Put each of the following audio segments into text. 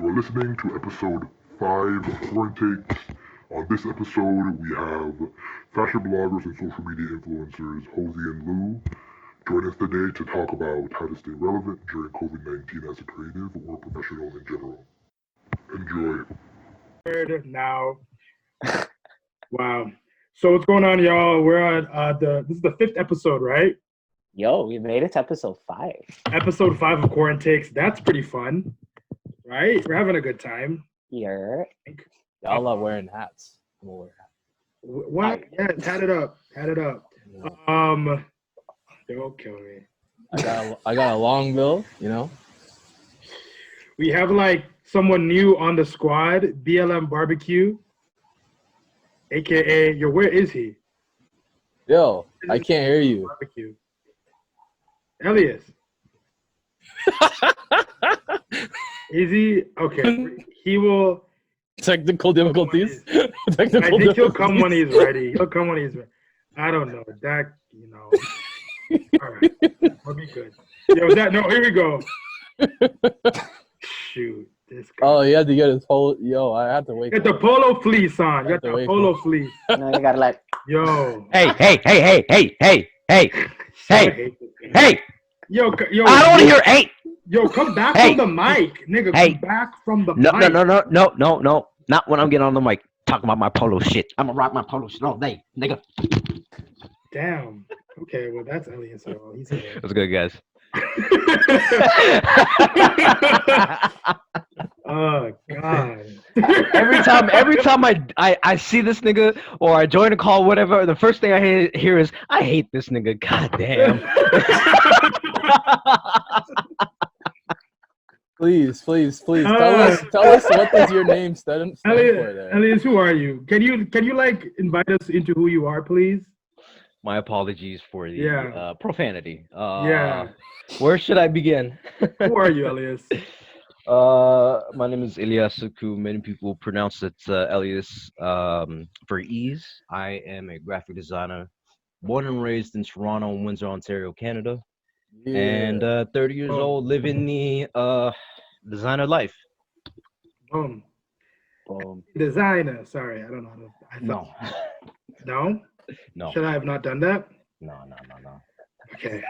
You are listening to episode 5 of Quarantakes. On this episode, we have fashion bloggers and social media influencers Hozzy and Lou join us today to talk about how to stay relevant during COVID-19 as a creative or professional in general. Enjoy. Now, wow. So what's going on, y'all? We're on this is the 5th episode, right? Yo, we made it to episode 5. Episode 5 of Quarantakes. That's pretty fun, right? We're having a good time. Yeah. Y'all are wearing hats. I'm gonna wear hats. What? Yeah, hat it up. Hat it up. Don't kill me. I got a long bill, you know. We have like someone new on the squad, BLM Barbecue, aka where is he? Yo, I can't hear you. Barbecue. Elias. Is he okay? He will. Technical difficulties. I think he'll come when he's ready. He'll come when he's ready. I don't know. That, you know. All right. We'll be good. Yo, no, here we go. Shoot. This guy. Oh, you had to get his whole. Yo, I had to wake Get the polo fleece on. Get the polo fleece. No, you gotta like. Yo. Hey. Yo. I don't want to hear hey. Yo, come back from the mic, nigga. Hey. Come back from the No, mic. no. Not when I'm getting on the mic talking about my polo shit. I'm gonna rock my polo shit all day, nigga. Damn. Okay, well that's Elias. So he's here. What's good, guys? Oh God. Every time I see this nigga or I join a call, whatever, the first thing I hear is I hate this nigga. God damn. Please. Tell us what does your name stand for there. Elias, who are you? Can you like invite us into who you are, please? My apologies for the profanity. Yeah. Where should I begin? Who are you, Elias? My name is Elias Suku. Many people pronounce it Elias for ease. I am a graphic designer, born and raised in Toronto, Windsor, Ontario, Canada, and 30 years old, living the designer life. Boom. Designer. Sorry, I don't know. No. No. Should I have not done that? No. Okay.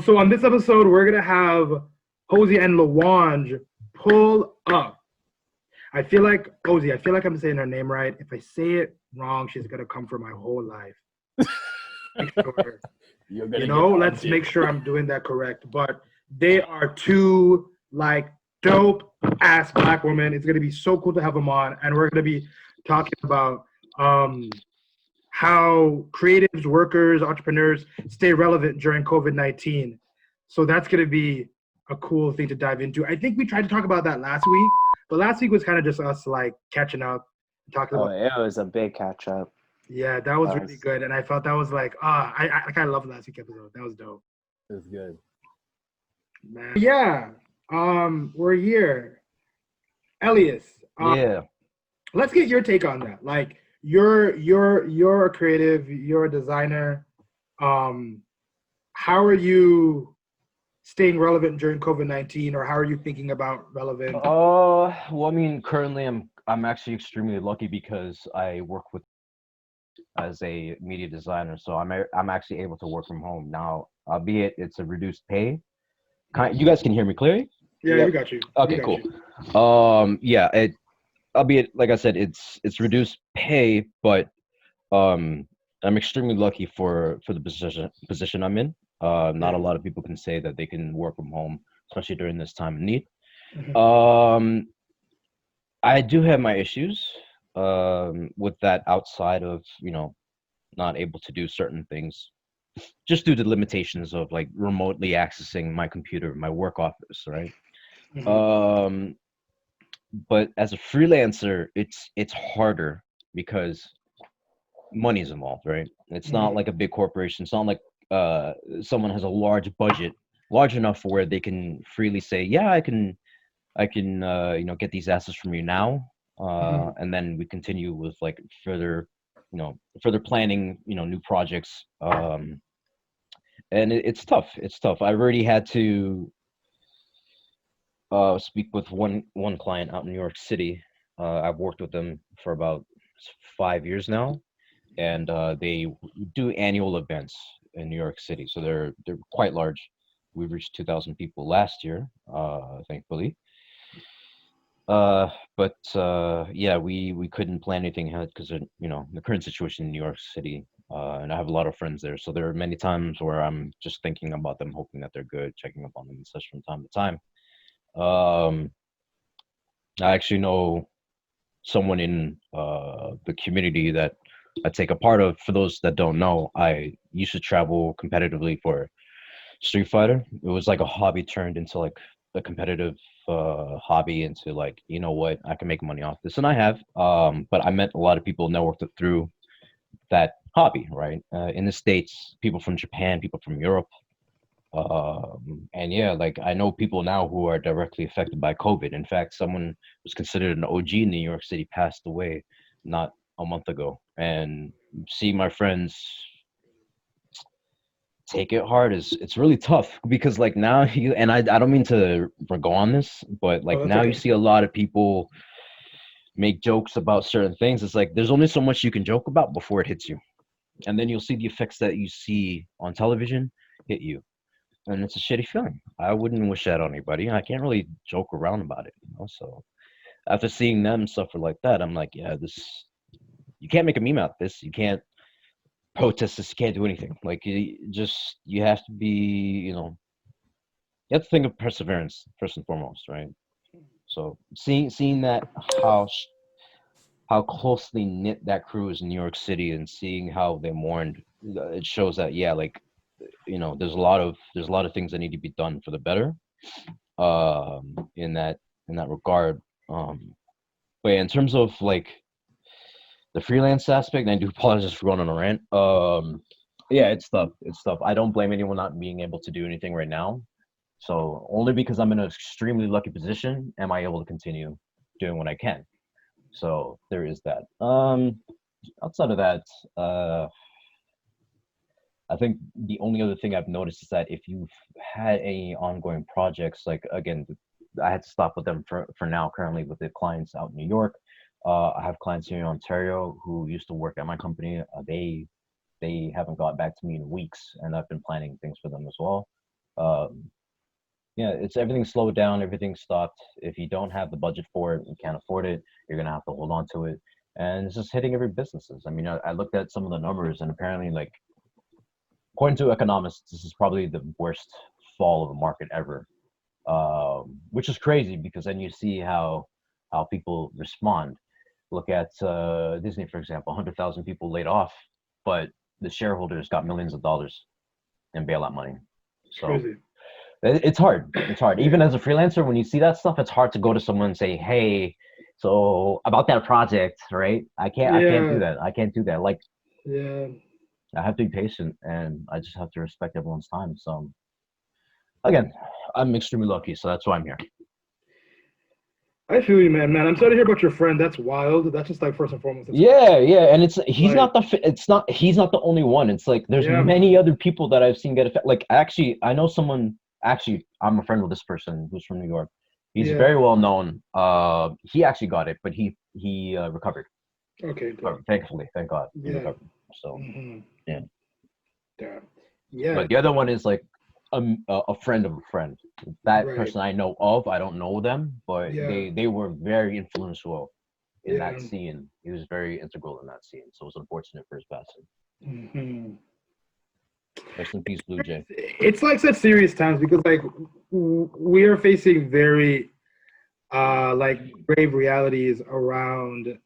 So on this episode, we're gonna have Hozzy and Lou pull up. I feel like I'm saying her name right. If I say it wrong, she's gonna come for my whole life. Let's make sure I'm doing that correct. But they are two like dope ass Black women. It's gonna be so cool to have them on, and we're gonna be talking about how creatives, workers, entrepreneurs stay relevant during COVID-19. So that's going to be a cool thing to dive into. I think we tried to talk about that last week, but last week was kind of just us like catching up, talking about. It was a big catch up. Yeah, that was really good, and I felt that was like, I kind of loved last week's episode. That was dope. It was good. Man. Yeah, we're here, Elias. Let's get your take on that. Like, you're a creative, you're a designer. How are you staying relevant during COVID-19, or how are you thinking about relevant? Well, I mean, currently I'm actually extremely lucky because I work as a media designer, so I'm actually able to work from home now, albeit it's a reduced pay. You guys can hear me clearly? Yeah, we got you. Okay, cool. Albeit, like I said, it's reduced pay, but I'm extremely lucky for the position I'm in. Not a lot of people can say that they can work from home, especially during this time of need. Mm-hmm. I do have my issues with that outside of, not able to do certain things just due to limitations of like remotely accessing my computer, my work office, right? Mm-hmm. But as a freelancer, it's harder because money's involved, right? It's not like a big corporation. It's not like someone has a large budget, large enough for where they can freely say, yeah, I can get these assets from you now, and then we continue with like further planning, new projects, and it's tough. It's tough. I've already had to speak with one client out in New York City. I've worked with them for about 5 years now, and they do annual events in New York City. So they're quite large. We reached 2,000 people last year, thankfully. But yeah, we couldn't plan anything ahead because the current situation in New York City. And I have a lot of friends there, so there are many times where I'm just thinking about them, hoping that they're good, checking up on them and such from time to time. I actually know someone in the community that I take a part of. For those that don't know, I used to travel competitively for Street Fighter. It was like a hobby turned into like a competitive hobby, into like, you know what, I can make money off this, and I have. But I met a lot of people, networked through that hobby, right? In the States, people from Japan, people from Europe. And yeah, like I know people now who are directly affected by COVID. In fact, someone was considered an OG in New York City passed away not a month ago. And see my friends take it hard is it's really tough, because like now you and I don't mean to go on this, but like Oh, that's now you okay. see a lot of people make jokes about certain things. It's like there's only so much you can joke about before it hits you. And then you'll see the effects that you see on television hit you. And it's a shitty feeling. I wouldn't wish that on anybody. I can't really joke around about it, So after seeing them suffer like that, I'm like, yeah, you can't make a meme out of this. You can't protest this. You can't do anything. Like you have to be, you have to think of perseverance first and foremost, right? So seeing that how closely knit that crew is in New York City, and seeing how they mourned, it shows that, yeah, like, there's a lot of things that need to be done for the better, in that regard. But yeah, in terms of like the freelance aspect, and I do apologize for going on a rant. Yeah, it's tough. It's tough. I don't blame anyone not being able to do anything right now. So only because I'm in an extremely lucky position am I able to continue doing what I can. So there is that. Outside of that, I think the only other thing I've noticed is that if you've had any ongoing projects, like again, I had to stop with them for now, currently with the clients out in New York. I have clients here in Ontario who used to work at my company. They haven't got back to me in weeks, and I've been planning things for them as well. Yeah, it's everything slowed down, everything stopped. If you don't have the budget for it, you can't afford it, you're gonna have to hold on to it. And it's just hitting every businesses. I mean, I looked at some of the numbers, and apparently, like, according to economists, this is probably the worst fall of the market ever, which is crazy, because then you see how people respond. Look at Disney, for example. 100,000 people laid off, but the shareholders got millions of dollars in bailout money. So Crazy. it's hard. It's hard. Even as a freelancer, when you see that stuff, it's hard to go to someone and say, "Hey, so about that project, right? I can't do that. I can't do that." Like, Yeah. I have to be patient, and I just have to respect everyone's time. So again, I'm extremely lucky, so that's why I'm here. I feel you, man. I'm sorry to hear about your friend. That's wild. That's just like first and foremost. Yeah, and he's like, he's not the only one. It's like there's many other people that I've seen get affected. Like, actually, I know someone. Actually, I'm a friend with this person who's from New York. He's very well known. He actually got it, but he recovered. Okay. Thankfully, thank God, he Yeah. recovered. So yeah. Yeah. But the other one is like a friend of a friend. That person I know of. I don't know them, but they were very influential in that scene. He was very integral in that scene. So it was unfortunate for his passing. Rest in peace, Blue Jay. It's like such serious times, because like we are facing very like grave realities around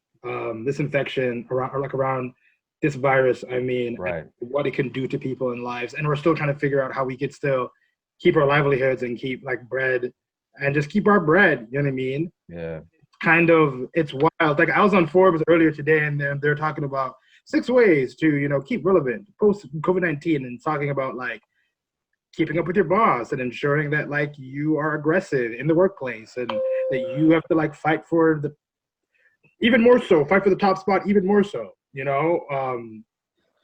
this infection, around this virus. I mean, what it can do to people and lives, and we're still trying to figure out how we could still keep our livelihoods and keep like bread, and just keep our bread. You know what I mean? Yeah. It's wild. Like I was on Forbes earlier today, and they're talking about 6 ways to keep relevant post COVID-19, and talking about like keeping up with your boss and ensuring that like you are aggressive in the workplace, and that you have to like fight for the top spot even more so.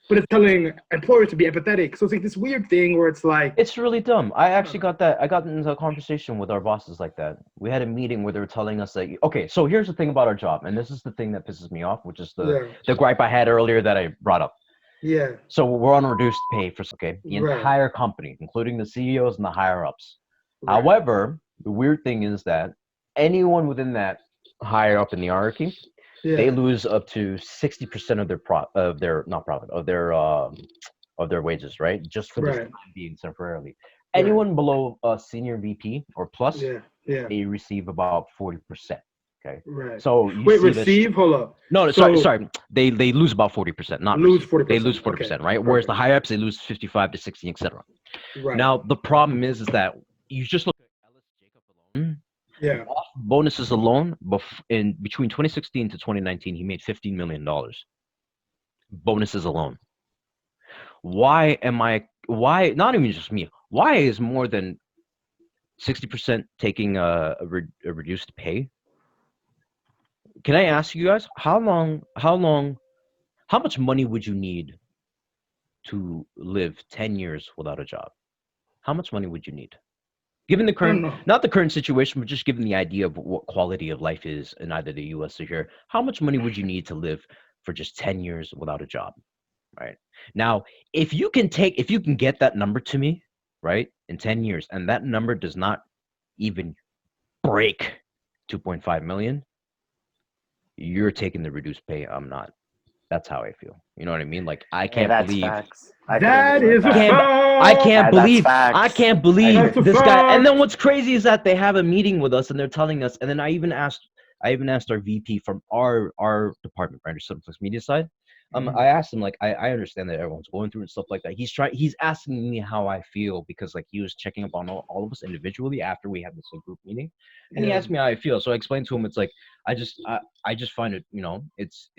but it's telling employers to be empathetic. So it's like this weird thing where it's like, It's really dumb. I actually got that. I got into a conversation with our bosses like that. We had a meeting where they were telling us that, okay, so here's the thing about our job, and this is the thing that pisses me off, which is the gripe I had earlier that I brought up. yeah, So we're on reduced pay for the Right. entire company, including the CEOs and the higher ups. right. However, the weird thing is that anyone within that higher up in the hierarchy, yeah, they lose up to 60% of their wages, right? Just for this Right. being temporarily. Right. Anyone below a senior VP or plus, yeah, yeah, they receive about 40%. Okay. right. So you Wait, see this. receive? Hold up. No, So- sorry. They lose about 40%, not Lose receive. 40%. They lose 40%, Okay. right? Whereas the Okay. higher ups, they lose 55 to 60, etc. Right. Now the problem is that you just look at Ellis Jacob alone. yeah, Off bonuses alone, in between 2016 to 2019, he made $15 million. Bonuses alone. Why not even just me? Why is more than 60% taking a reduced pay? Can I ask you guys how much money would you need to live 10 years without a job? How much money would you need? Given the current, know. not the current situation, but just given the idea of what quality of life is in either the US or here, how much money would you need to live for just 10 years without a job? Right. Now, if you can get that number to me, right, in 10 years, and that number does not even break 2.5 million, you're taking the reduced pay. I'm not. That's how I feel. You know what I mean? Like I can't that's believe facts. I that couldn't agree is with a that. fact. I can't That's believe facts. That's a this guy. And then fact. what's crazy is that they have a meeting with us and they're telling us. And then I even asked our VP from our department, right, or Subflex Media side. Mhm. I asked him, like, I understand that everyone's going through and stuff like that. He's asking me how I feel because like he was checking up on all of us individually after we had this group meeting, and he Yeah. asked me how I feel. So I explained to him, it's like I just find it, it's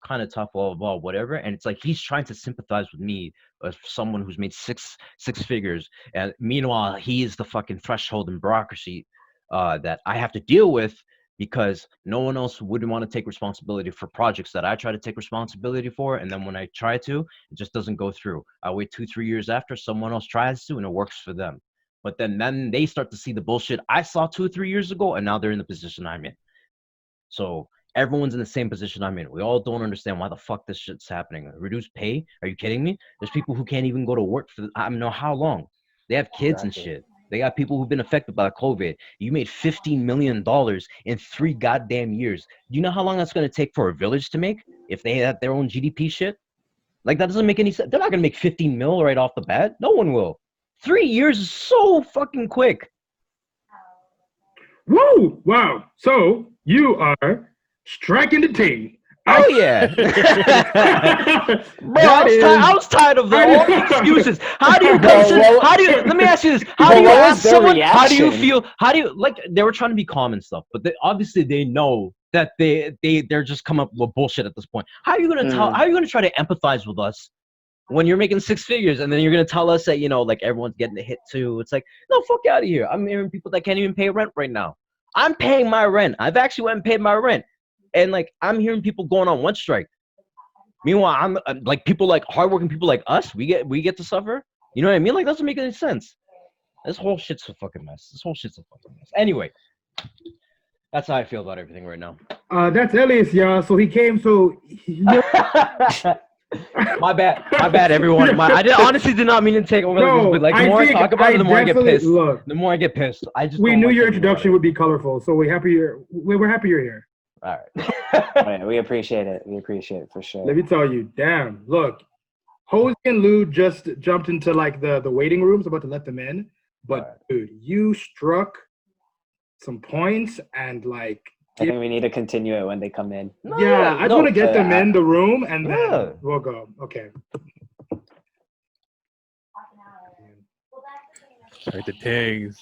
kind of tough, blah, blah, blah, whatever. And it's like he's trying to sympathize with me as someone who's made six figures, and meanwhile he is the fucking threshold and bureaucracy that I have to deal with because no one else wouldn't want to take responsibility for projects that I try to take responsibility for. And then when I try to, it just doesn't go through. I wait 2-3 years after someone else tries to and it works for them. But then they start to see the bullshit I saw 2-3 years ago, and now they're in the position I'm in. So everyone's in the same position I'm in. We all don't understand why the fuck this shit's happening. Reduced pay? Are you kidding me? There's people who can't even go to work for I don't know how long. They have kids and shit. They got people who've been affected by COVID. You made $15 million in 3 goddamn years. Do you know how long that's going to take for a village to make if they had their own GDP shit? Like, that doesn't make any sense. They're not going to make 15 mil right off the bat. No one will. 3 years is so fucking quick. Woo! Wow. So you are striking the T. Oh yeah. Bro, I was tired of all the excuses. How do you let me ask you this. How do you ask someone, how do you feel, like, they were trying to be calm and stuff, but obviously they know that they're just coming up with bullshit at this point. How are you gonna try to empathize with us when you're making 6 figures and then you're gonna tell us that, like, everyone's getting a hit too? It's like, no, fuck out of here. I'm hearing people that can't even pay rent right now. I'm paying my rent. I've actually went and paid my rent. And like, I'm hearing people going on one strike. Meanwhile, I'm like, people like hardworking people like us, we get to suffer. You know what I mean? Like, that doesn't make any sense. This whole shit's a fucking mess. Anyway, that's how I feel about everything right now. That's Elias, y'all. So he came. My bad, everyone. I honestly did not mean to take over this, but like, the more I talk about it, the more I get pissed. The more I get pissed. We knew your introduction would be colorful, so we're happy you're here. All right. We appreciate it. We appreciate it for sure. Let me tell you, damn, look, Hozzy and Lou just jumped into like the waiting rooms, about to let them in. But dude, you struck some points and like, I think we need to continue it when they come in. I just want to get them in the room and then we'll go. Okay. All right, the tings.